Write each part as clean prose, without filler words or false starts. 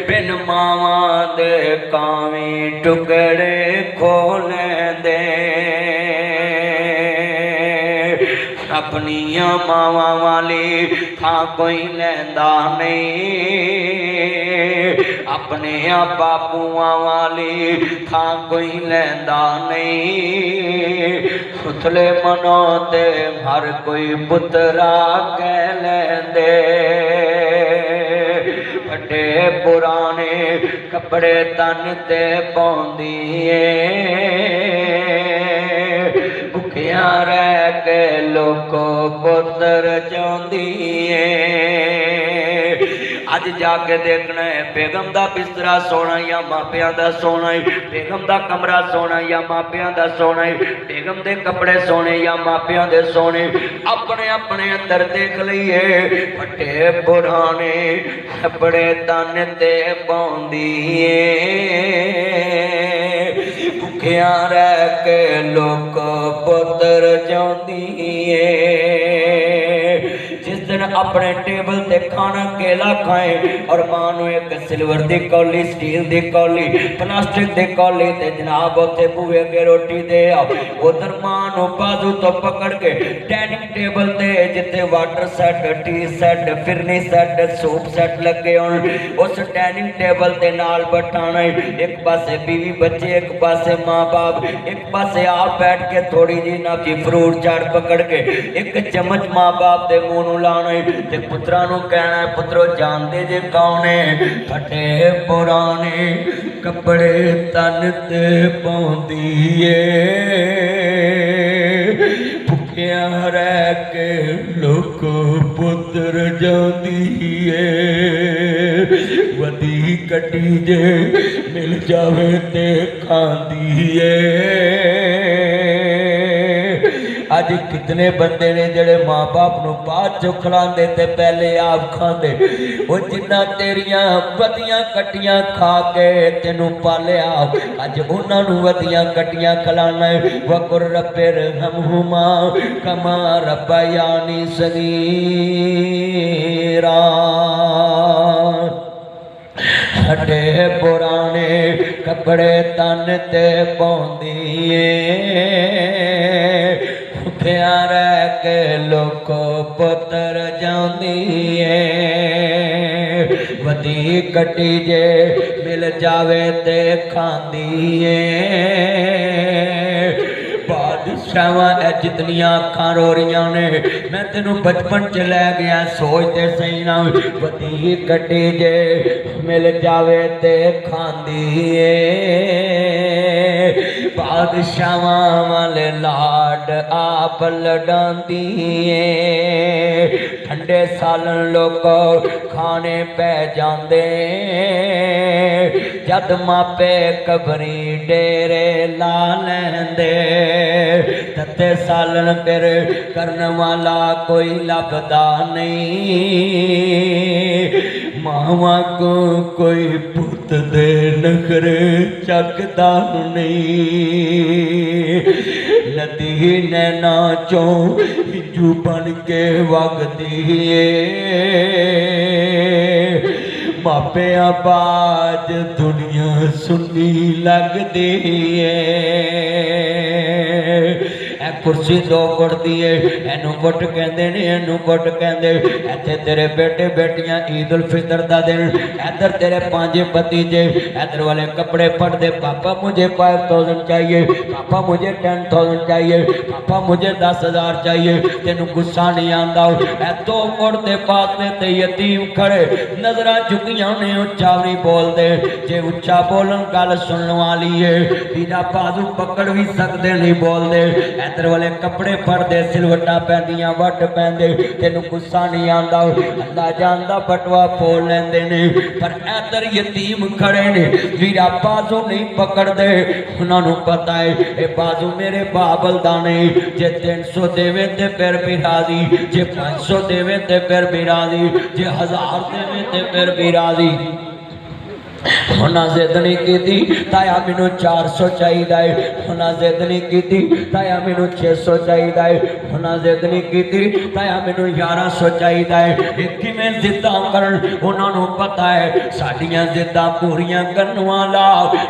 बिन मावा दे कावी टुकड़े खोले दे अपनिया मावा वाली थां कोई लैंदा नहीं अपने बापूआ वाली थां कोई लैंदा नहीं सुथले मनो ते हर कोई पुत्रा कह लेंदे बड़े पुराने कपड़े तन ते पाउंदी भुखिया रह के लोको पुत्र चाहती अज जाके देखना है बेगम का बिस्तरा सोना या मापिया का सोना है बेगम का कमरा सोना या मापिया का सोना है बेगम के कपड़े सोने या मापिया के सोने अपने अपने अंदर देख लीए बड़े पुराने कपड़े तन ते पाउंदी भुखिया रह के लोग पुत्र चाहती अपने टेबल ते खाना केला खाए और मां नूं एक सिल्वर दी कौली स्टील दी कौली प्लास्टिक दी कौली ते जनाब उत्ते बूहे अगे रोटी दे आओ उधर मां नूं बाजू तो पकड़ के डाइनिंग टेबल ते जिथे water set T set phirni set soup set लगे होण उस डाइनिंग टेबल ते नाल बैठाना एक पासे बीवी बच्चे एक पासे मां बाप एक पासे आप बैठ के थोड़ी जी ना जी फ्रूट चाट पकड़ के एक चम्मच मां बाप दे मुंह नूं लाना ते पुत्रा नूं कहना है पुत्रो जानते जे कौन है फटे पुराने कपड़े तन ते पाउंदी भुखिया रह के लोग पुत्र जांदी वधी कटी जे मिल जावे ते खांदी अज कितने बंदे ने जड़े माँ बाप नूं बाद चो खिलांदे ते पहले आप खांदे वो जिन्ना तेरिया वधिया कटियां खा के तेनू पालिया अज उन्हां नूं वधिया कटियां खिलाना है वकुर रब्बिर हमहुमा कमा रब्बयानी सगीरा हटे पुराने कपड़े तन ते पाउंदी भुखिया रह के लोको पुत्र जांदी वधी कटी जे मिल जावे ते खांदी बादशाह जितनिया अखां रो रही ने मैं तेनू बचपन च लै गया सोचते सही ना वधी कटी जे मिल जावे ते खांदी बादशाह वाले लाड आप लडांदी ठंडे सालन लोग खाने पै जाते जद मापे कबरी डेरे ला लेंदे तत्ते सालन फिर करने वाला कोई लभदा नहीं मावा को कोई पुत दे नखरे चकदा नहीं नदी नैना चो हिजू बन के वगदी मापिया बाज दुनिया सुनी लगदी कुर्सी दो गुड़ती है एनू गुट कहते ने एनू गुट कहते इत्थे तेरे बेटे बेटियां ईद उल फितर का दिन इधर तेरे 5 भतीजे इधर वाले कपड़े पढ़ते पापा मुझे 5000 चाहिए पापा मुझे 10,000 चाहिए पापा मुझे 10,000 चाहिए तेनू गुस्सा नहीं आता ए दो गुड़ते पाते ते यतीम खड़े नजर झुकियां ने उच्चा नहीं बोलते जे उच्चा बोलन गल सुनने वाली है तेरा बाजू पकड़ भी सकते नहीं बोलते इधर वाले कपड़े पड़ते सिलवटा पैंदियां वट पैंदे तेनू गुस्सा नहीं आता अल्लाह जानदा बटवा फोल लेंदे ने पर इधर यतीम खड़े ने वीरा बाजू नहीं पकड़ते उन्होंने पता है ये बाजू मेरे बाबल दा नहीं जे 300 देवे ते फिर भी राजी जे 500 देवे ते फिर भी राजी जे 1000 देवे ते फिर भी राजी उन्हें जिद नहीं की ताया मैनू 400 चाहिए है, उन्हें जिद नहीं की ताया मैनू 600 चाहिए है, उन्हें जिद नहीं की ताया मैनू 1100 चाहिए है। किवें जिद्दां करन उन्होंने पता है साडियां जिद्दां पूरियां करने वाला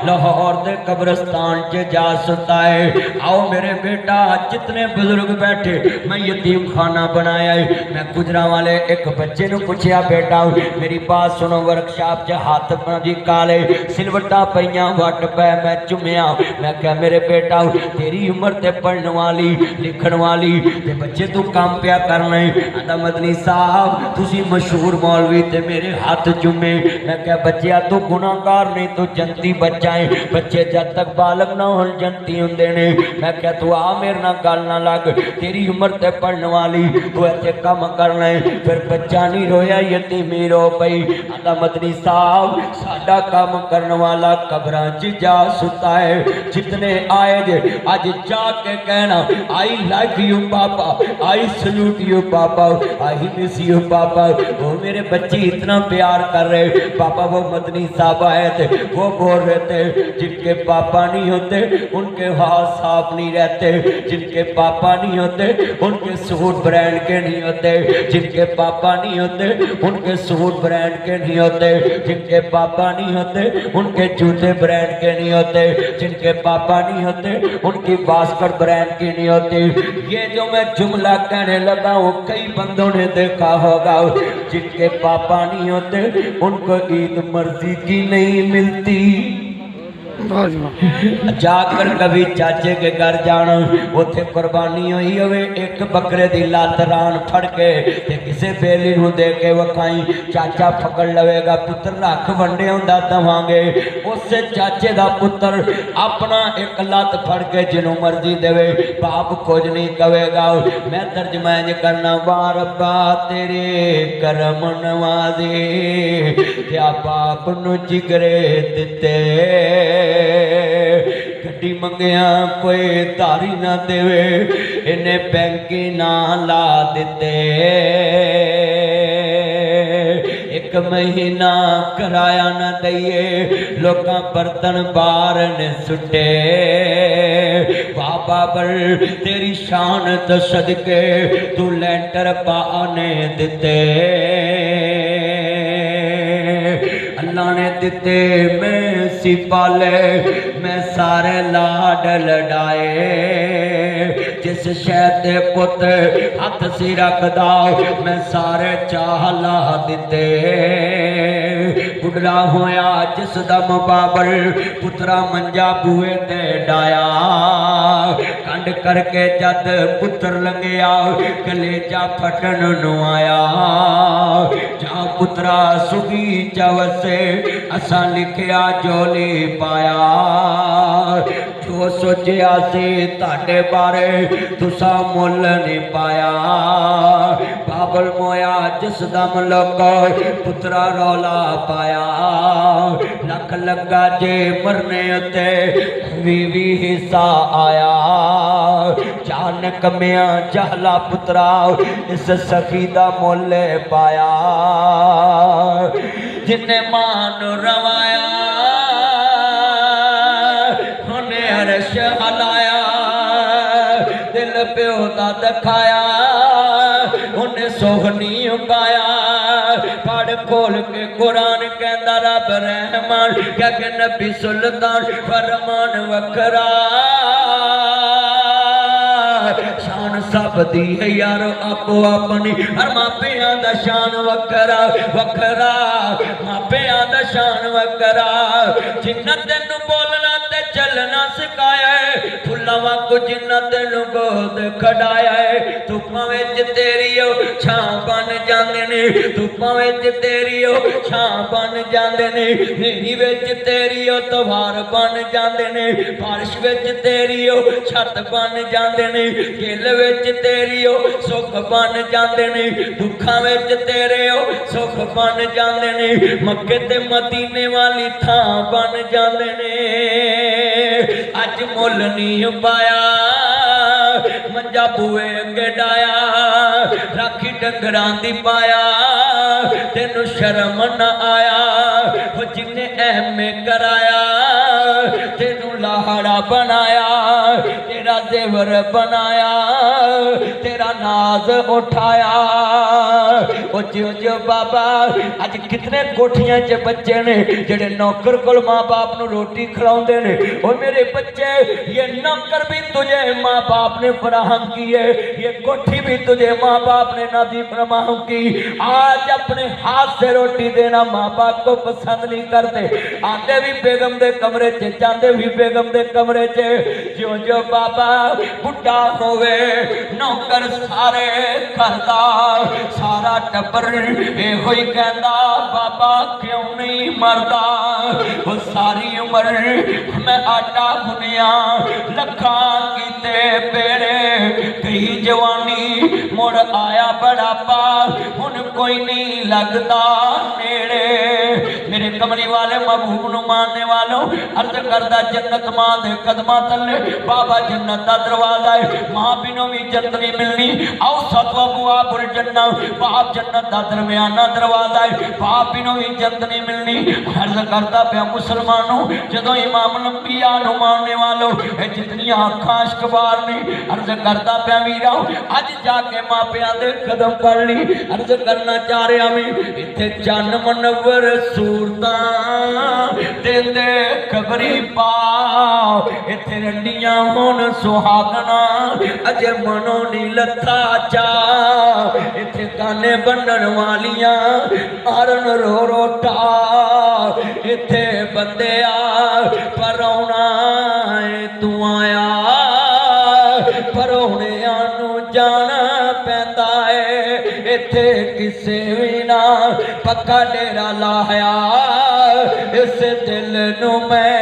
लाहौर दे कब्रिस्तान च जा सुता है। आओ मेरे बेटा, जितने बुजुर्ग बैठे मैं यतीम खाना बनाया है। मैं गुजरा वाले एक बच्चे नू पूछया, बेटा मेरी बात सुनो, वर्कशॉप च हाथ जी काले सिलवटा पईयां वट पै, मैं चुमिया, मैं क्या मेरे बेटा तेरी उम्र ते पढ़ने वाली लिखण वाली ते बच्चे तू काम पिया करना है। आंदा मदनी साहब तुसी मशहूर मौलवी ते मेरे हाथ चुमे। मैं क्या बच्चिया तू गुनाहगार नहीं, तू जनती बच्चा है, बच्चे जब तक बालग ना हो जनती हुंदे ने। मैं क्या तू आ मेरे नाल गल ना लग, तेरी उम्र ते पढ़ने वाली, तू इत्थे काम करना है। फिर बच्चा नहीं रोया, यतीमी रो पई। आंदा मदनी साहब साडा काम करने वाला कब्रां च जा सुता है। जितने आए जे अज जाके कहना आई लाइक यू पापा, आई सल्यूट यू पापा, आई मिस यू पापा। वो मेरे बच्चे इतना प्यार कर रहे पापा। वो मदनी साहब आए थे, वो बोल रहे थे जिनके पापा नहीं होते उनके हाथ साफ नहीं रहते, जिनके पापा नहीं होते उनके सूट ब्रांड के नहीं होते, जिनके पापा नहीं होते उनके सूट ब्रांड के नहीं होते, जिनके पापा नहीं होते उनके जूते ब्रांड के नहीं होते, जिनके पापा नहीं होते उनकी बास्केट ब्रांड की नहीं होती। ये जो मैं जुमला कहने लगा वो कई बंदों ने देखा होगा, जिनके पापा नहीं होते उनको ईद मर्जी की नहीं मिलती। जाकर कभी चाचे के घर जाना, उथे कुर्बानी हुई होवे, एक बकरे दी लत रान फड़ के ते किसे बेली नूं दे के वखाई, चाचा पकड़ लवेगा, पुत्र रख वंडे हुंदा दवांगे। उस चाचे दा पुत्र अपना एक लत फड़ के जिन्हों मर्जी देवे, बाप कुछ नहीं कवेगा। मैं तर्जमा करना, वाह रब्बा तेरे करम नवाजे, क्या बाप नूं जिगरे दिते, गड्डी मंगिया कोई धारी ना देवे, इन्हें बैंकी ना ला दिते, एक महीना किराया ना दईए, लोका बर्तन बाहर ने सुटे। बाबा बल तेरी शान तो सदके तू लैंटर पाने दिते, अल्लाह ने दिते मैं सी पाले, मैं सारे लाड लड़ाए, जिस शहर दे पुत्र हथ सी रखदा मैं सारे चाह ला दिते। बुढ़ा होया जिस दम बाबल पुत्रा मंजा बुए ते डाया, कंड करके जद पुत्र लंघिया कलेजा फटन नु आया। जा पुत्रा सुगी चवसे असा लिखिया जोली पाया, जो सोचिया से ताडे बारे तुसा मुल नहीं पाया। बाबल मोया जिस दम लोग पुत्रा रौला पाया, लख लगा जे मरने उते भी हिस्सा आया। जान कमिया जहला पुत्रा इस सखी दा मुल पाया, जिन्हें मान रवाया उन्हें हर्ष हलाया, दिल प्यो दा दिखाया उन्हें सोहनी उगाया। पढ़ खोल के कुरान कहता रब रहमान, क्या के नबी सुल्तान फरमान वखरा, शान सब दी है यारो आपो अपनी, हर मापिया दा शान वखरा वखरा, मापिया दा शान वखरा। जिन्ना तेनू बोलना ते चलना सिखाया है, फुल्ला वांगू जिन्ना तेनू गोद खड़ाया है। धुप्पां विच तेरी छां बन जांदे ने, धुप्पां विच तेरी छां बन जांदे ने, नेरी विच तेरी तवार बन जांदे ने, बारिश विच तेरी छत बन जांदे ने, गिल विच तेरी सुख बन जांदे ने, दुखां विच तेरे सुख बन जांदे ने, मक्के ते मदीने वाली थां बन जांदे ने। अज मुल नहीं पाया मंजा बुए अगे डाया, राखी डंगरां दी पाया तेनू शर्म न आया। जिन्हें एमए कराया तेनू लाहड़ा बनाया तेरा जेवर बनाया तेरा नाज उठाया ओ ज्यो ज्यो बाबा अज कितने कोठियां च बच्चे ने जेड़े नौकर कोल मां बाप नू रोटी खिलाउंदे ने ओ मेरे बच्चे ये नौकर भी तुझे मां बाप ने फराहम की है ये कोठी भी तुझे मां बाप ने नादी फराहम की आज अपने हाथ से रोटी देना मां बाप को पसंद नहीं करते आते भी बेगम दे कमरे च जाते भी बेगम दे कमरे च ज्यों ज्यों बाबा बुढ़ा होवे नौकर सारे करदा सारा टब्बर एहो ही कहंदा बाबा क्यों नहीं मरदा वो सारी उम्र मैं आटा भुनिया लखा कीते पेड़े कई जवानी मुड़ आया बुढ़ापा हुन कोई नहीं लगता नेड़े मेरे कमली वाले महबूब नू मानने वालों अर्ज करदा जन्नत मां दे कदमां तले बाबा जन्नत दा दरवाजा है मां बिनो भी जन्नत नहीं मिलनी आओ सतवा बुआ बुल जन्ना बाप जन्नत दा दरमियाना दरवाजा है बाप बिनो भी जन्नत नहीं मिलनी अर्ज करदा पिया मुसलमानों जदों इमाम लंबिया नू मानने वालों ए जितनियां अखां अशकबार ने अर्ज करदा पिया वीरा अज जाके मापियां दे कदम पड़ ली अर्ज करना चाह रहा मैं इत्थे चन्न मनवर सूरतां देंदे कबरी पा इत्थे रंडियां हुण सुहागना अजे मनो नी लथा चा इत्थे गाने बनन वालियां मारन रो रोटा इत्थे बंदे आ परौना तू आया परौणियां नू जाना पैंदा है इत्थे किसे भी ना पक्का डेरा लाया इस दिल नू मैं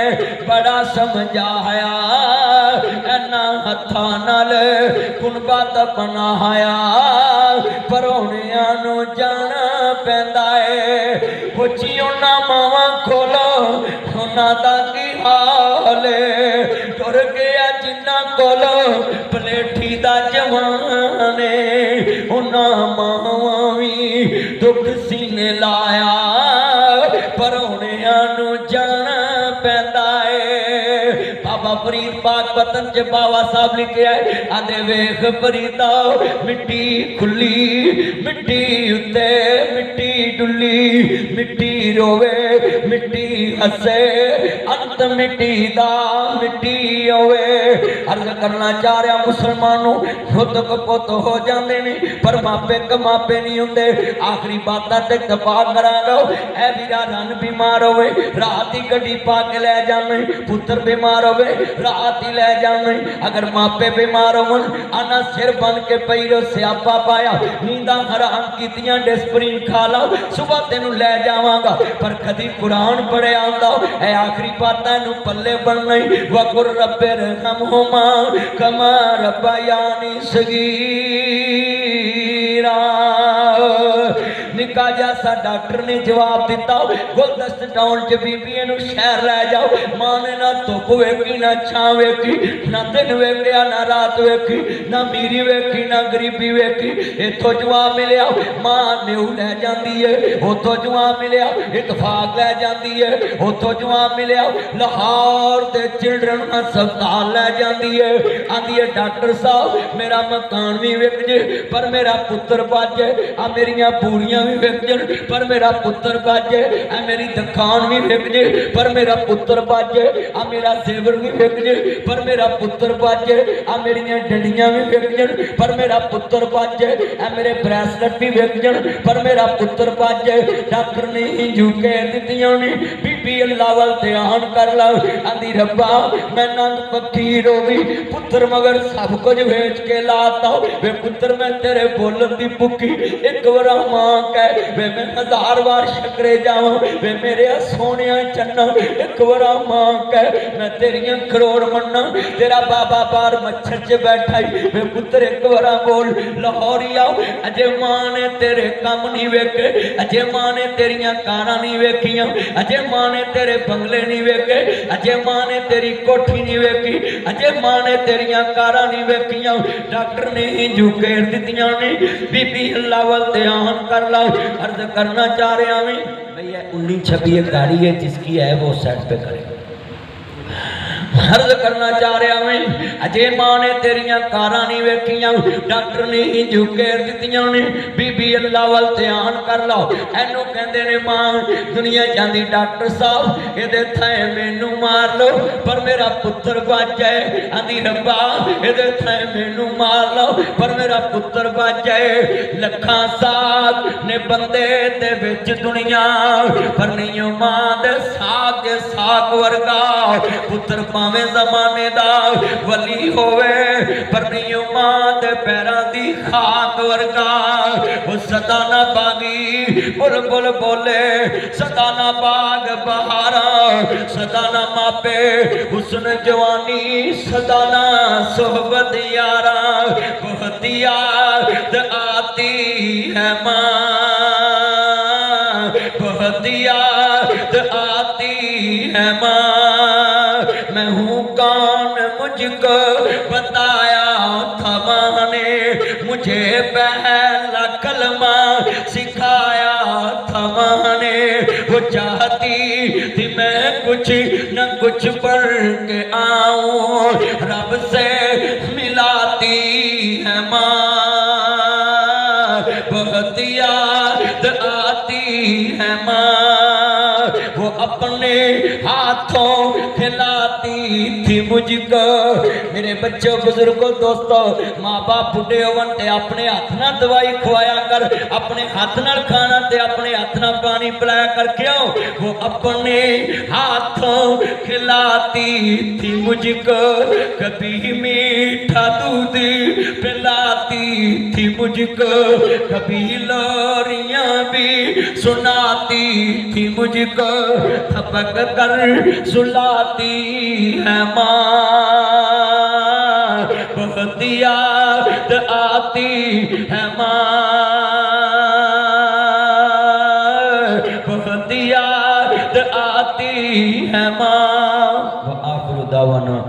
बड़ा समझाया इन्ना हत्थां नाल गुणबत बनाया परौणियां नू जाना पैंदा है पुछी उन्हां मावां खोलो उन्हां दा की हाल तुर गया जिन्हां कोलो पलेठी दा जवाने उन्हां मावां भी दुख सीने लाया परौणियां नू जाना पैंदा है बाबा फरीद पाक वतन च बाबा साहब लिखे आए आंदे वेख फरीदा मिट्टी खुली मिट्टी उत्ते मिट्टी डुली मिट्टी रोवे मिट्टी हसे अंत मिट्टी दा मिट्टी होवे अर्ज करना चाह रहा मुसलमानों खुद कपुत हो जाते ने पर मापे कमापे नहीं होंगे आखिरी बात ते दफा करांगा ऐ वीरा रन बीमार होवे रात ही गड्डी पा के लै जाने पुत्र बीमार होवे रात ही लै जाने अगर मापे बीमार होवन आना सिर बन के पई रो स्यापा पाया नींदा हराम कीतियां डिस्प्रिन खा लो सुबह तेनू लै जावांगा पर कदी कुरान पढ़े आंदा ऐ आखिरी बातां नू पल्ले बनना वकुर रब्बे रहमहुमा कमा रब्बायानी सगीरा निका जैसा डॉक्टर ने जवाब दिता गुलदस्त टाउन च बीबी नू शहर लै जाओ मां ने ना धुप वेखी ना छां वेखी ना दिन वेखिया ना रात वेखी ना मीरी वेखी ना गरीबी वेखी इथों जवाब मिलिया मां न्यू लै जाती है उथों जवाब मिलिया इतफाक लै जाती है उथों जवाब मिलिया लाहौर के चिल्ड्रन हस्पताल लै जाती है आंदी है डॉक्टर साहब मेरा मकान भी विक जे पर मेरा पुत्र बच जाए आ मेरिया पूरियां भी विक जाए पर मेरा पुत्र बच जाए आ मेरी दुकान भी विक जाए पर मेरा पुत्र बच जाए आ मेरा जेवर भी विक जाए पर मेरा पुत्र बच जाए आ मेरिया डंडियां भी विक जाए पर मेरा पुत्र बच जाए आ मेरे ब्रेसलेट भी विक जाए पर मेरा पुत्र बच जाए डॉक्टर ने हिंजू कह दित्तियां ने बीबी अल्लाह वल ध्यान कर ला आंदी रब्बा मैं नंद फकीर हो गई पुत्र मगर सब कुछ बेच के लाता वे पुत्र मैं तेरे बोलन दी भुखी एक बार मां कह वे मैं 1000 बार शकरे जावां वे मेरे सोने चन्ना एक बार मां कह मैं तेरियां करोड़ मन्ना तेरा बाबा बार मच्छर च बैठा वे पुत्र एक बार बोल लाहौरी आओ अजे मां ने तेरे काम नहीं वेखे अजे मां ने तेरियां कारां नहीं वेखियां अजे मां ने तेरे बंगले नहीं वेखे अजे मां ने तेरी कोठी नहीं वेखी अजे मां ने तेरियां कारां नहीं वेखियां डॉक्टर ने हिंजू घेर दित्तियां ने बीबी अल्लाह वल ध्यान कर ला अर्ज करना चाह रहा हूँ भैया 1926 गाड़ी है जिसकी है वो सेट पे करे। अर्ज करना चाह रहा मैं अजे मां ने तेरिया कारा नहीं वेखियां डॉक्टर ने ही जुकेर दित्तियां ने बीबी अल्लाह वल ध्यान कर लो एनू कहंदे ने मां दुनिया चाहती डॉक्टर साहब इहदे थाए मैनू मार लो पर मेरा पुत्र बच जाए आंदी रब्बा इहदे थाए मैनू मार लो पर मेरा पुत्र बच जाए। लखां साथ ने बंदे दे विच दुनिया पर नहीं मां दे साग वर्गा पुत्र भावें जमाने दा वली होवे पर नहीं मां दे पैरां दी खाक वर्गा। वो सदा ना बागी बुलबुल बोले सदा ना बाग बहारा सदा ना मापे हुस्न जवानी सदा ना सोहबत यारा। बहुत याद आती है मां बहुत याद आती है मां। मैं हूँ कौन मुझको बताया था मां ने मुझे पहला कलमा सिखाया था मां ने। वो चाहती थी मैं कुछ न कुछ पढ़ के आऊं रब से मिलाती है मां। बहुत याद आती है मां वो अपने हाथों खिलाती थी मुझको। मेरे बच्चों बुजुर्गों दोस्तों माँ बाप बुढ़े होवन ते अपने हाथ ना दवाई खुआया कर अपने हाथ ना खाना ते अपने हाथ ना पानी पिलाया कर। क्यों वो अपने हाथों खिलाती थी मुझको। कभी मीठा दूध पिलाती थी मुझको कभी लोरियां भी सुनाती थी मुझको। थपक कर सुलाती है मां बहुत याद आती है मां बहुत याद आती है मां। वो आखिर दावाना।